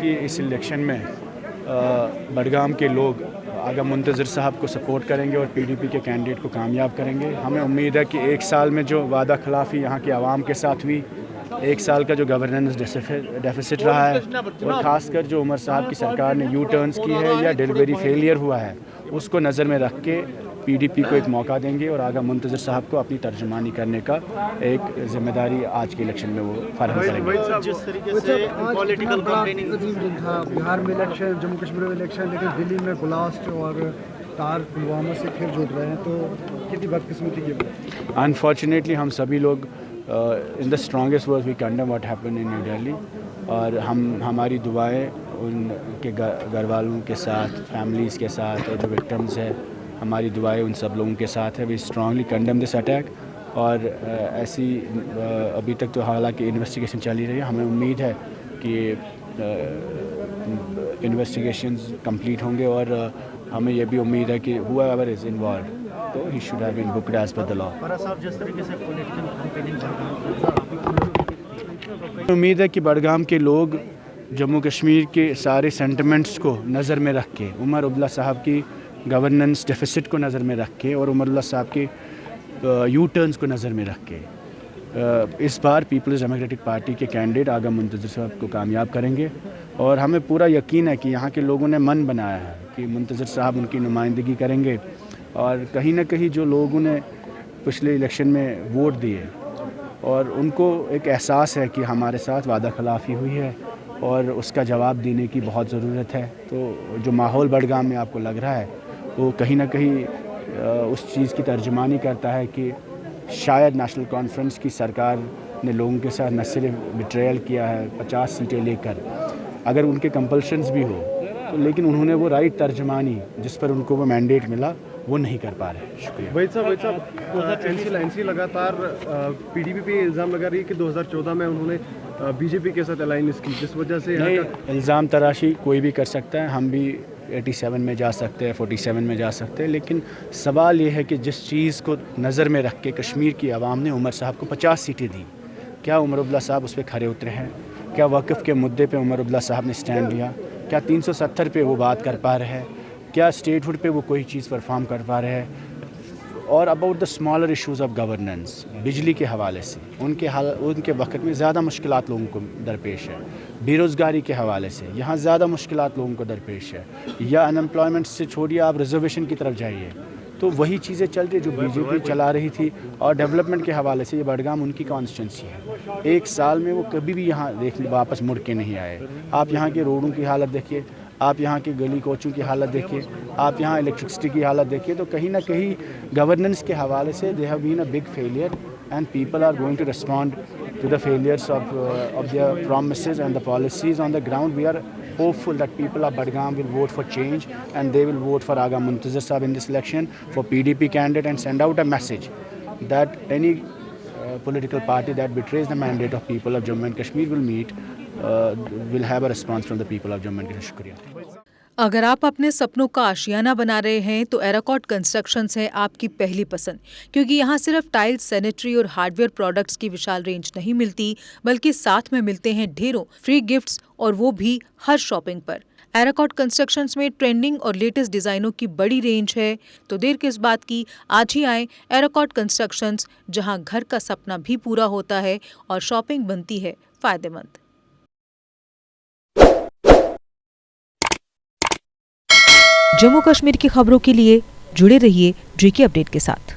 کہ اس الیکشن میں بڈگام کے لوگ آغا منتظر صاحب کو سپورٹ کریں گے اور پی ڈی پی کے کینڈیڈیٹ کو کامیاب کریں گے. ہمیں امید ہے کہ ایک سال میں جو وعدہ خلافی یہاں کی عوام کے ساتھ ہوئی, ایک سال کا جو گورننس ڈیفیسٹ رہا ہے, اور خاص کر جو عمر صاحب کی سرکار نے یو ٹرنز کی ہے یا ڈیلیوری فیلئر ہوا ہے, اس کو نظر میں رکھ کے پی ڈی پی کو ایک موقع دیں گے اور آغا منتظر صاحب کو اپنی ترجمانی کرنے کا ایک ذمہ داری آج کے الیکشن میں وہ فراہم کریں گے. جس طریقے سے پولیٹیکل کمپیننگ تھا بہار میں الیکشن, جموں کشمیر میں الیکشن, لیکن دلی میں بلاسٹ اور تار پلوامہ سے پھر جڑ رہے ہیں, تو کتنی بدقسمتی کی بات. انفارچونیٹلی ہم سبھی لوگ in the strongest word we condemn what happen in New Delhi, اور ہماری دعائیں ان کے گھر والوں کے ساتھ, فیملیز کے ساتھ, اور جو وکٹمز ہیں ہماری دعائیں ان سب لوگوں کے ساتھ ہے. وی اسٹرانگلی کنڈم دس اٹیک, اور ایسی ابھی تک تو حالانکہ انویسٹیگیشن چل ہی رہی ہے, ہمیں امید ہے کہ انویسٹیگیشنز کمپلیٹ ہوں گے, اور ہمیں یہ بھی امید ہے کہ ہوا ایور از انوالوڈ تو he should have been booked as per the law. امید ہے کہ بڈگام کے لوگ جموں کشمیر کے سارے سینٹیمنٹس کو نظر میں رکھ کے, عمر عبداللہ صاحب کی گورننس ڈیفیسٹ کو نظر میں رکھ کے, اور عمر اللہ صاحب کے یو ٹرنز کو نظر میں رکھ کے اس بار پیپلز ڈیموکریٹک پارٹی کے کینڈیڈیٹ آغا منتظر صاحب کو کامیاب کریں گے. اور ہمیں پورا یقین ہے کہ یہاں کے لوگوں نے من بنایا ہے کہ منتظر صاحب ان کی نمائندگی کریں گے, اور کہیں نہ کہیں جو لوگوں نے پچھلے الیکشن میں ووٹ دیے اور ان کو ایک احساس ہے کہ ہمارے ساتھ وعدہ خلافی ہوئی ہے اور اس کا جواب دینے کی بہت ضرورت ہے. تو جو ماحول بڈگام میں آپ کو لگ رہا ہے وہ کہیں نہ کہیں اس چیز کی ترجمانی کرتا ہے کہ شاید نیشنل کانفرنس کی سرکار نے لوگوں کے ساتھ نہ صرف بیٹریل کیا ہے 50 سیٹیں لے کر, اگر ان کے کمپلشنز بھی ہو تو لیکن انہوں نے وہ رائٹ ترجمانی جس پر ان کو وہ مینڈیٹ ملا وہ نہیں کر پا رہے. شکریہ. وحید صاحب این سی لگاتار پی ڈی پی پہ الزام لگا رہی ہے کہ 2014 میں انہوں نے بی جے پی کے ساتھ الائنس کی, جس وجہ سے الزام تراشی کوئی بھی کر سکتا ہے. ہم بھی 87 میں جا سکتے ہیں, 47 میں جا سکتے ہیں, لیکن سوال یہ ہے کہ جس چیز کو نظر میں رکھ کے کشمیر کی عوام نے عمر صاحب کو 50 سیٹیں دی, کیا عمر عبداللہ صاحب اس پہ کھڑے اترے ہیں؟ کیا وقف کے مدعے پہ عمر عبداللہ صاحب نے اسٹینڈ لیا؟ کیا 370 پہ وہ بات کر پا رہے ہیں؟ کیا اسٹیٹ ہوڈ پہ وہ کوئی چیز پرفارم کر پا رہے ہیں؟ اور about the smaller issues of governance, بجلی کے حوالے سے ان کے وقت میں زیادہ مشکلات لوگوں کو درپیش ہے, بے روزگاری کے حوالے سے یہاں زیادہ مشکلات لوگوں کو درپیش ہے, یا ان امپلائمنٹ سے چھوڑیے آپ ریزرویشن کی طرف جائیے, تو وہی چیزیں چل رہی جو بی جے پی چلا رہی تھی. اور ڈیولپمنٹ کے حوالے سے یہ بڈگام ان کی کانسٹیٹنسی ہے. ایک سال میں وہ کبھی بھی یہاں واپس مڑ کے نہیں آئے. آپ یہاں کے روڈوں کی حالت دیکھیے, آپ یہاں کے گلی کوچوں کی حالت دیکھیے, آپ یہاں الیکٹرسٹی کی حالت دیکھیے, تو کہیں نہ کہیں گورننس کے حوالے سے they have been a big failure, and people are going to respond to the failures of their promises and the policies on the ground. We are hopeful that people of Badgam will vote for change, and they will vote for Agha Muntazir Sahab in this election for PDP candidate, and send out a message that any political party that betrays the mandate of people of Jammu and Kashmir will have a response from the people of Jammu and Kashmir. Shukriya. اگر آپ اپنے سپنوں کا آشیانہ بنا رہے ہیں تو ایراکوٹ constructions ہے آپ کی پہلی پسند, کیونکہ یہاں صرف ٹائل, سینیٹری اور ہارڈ ویئر پروڈکٹس کی وشال رینج نہیں ملتی, بلکہ ساتھ میں ملتے ہیں ڈھیروں فری گفٹس, اور وہ بھی ہر شاپنگ پر. ایراکوٹ کنسٹرکشنز میں ٹرینڈنگ اور لیٹسٹ ڈیزائنوں کی بڑی رینج ہے, تو دیر کس بات کی, آج ہی آئیں ایراکوٹ کنسٹرکشنز, جہاں گھر کا سپنا بھی پورا ہوتا ہے اور شاپنگ بنتی ہے فائدہ مند. جموں کشمیر کی خبروں کے لیے جڑے رہیے GK اپڈیٹ کے ساتھ.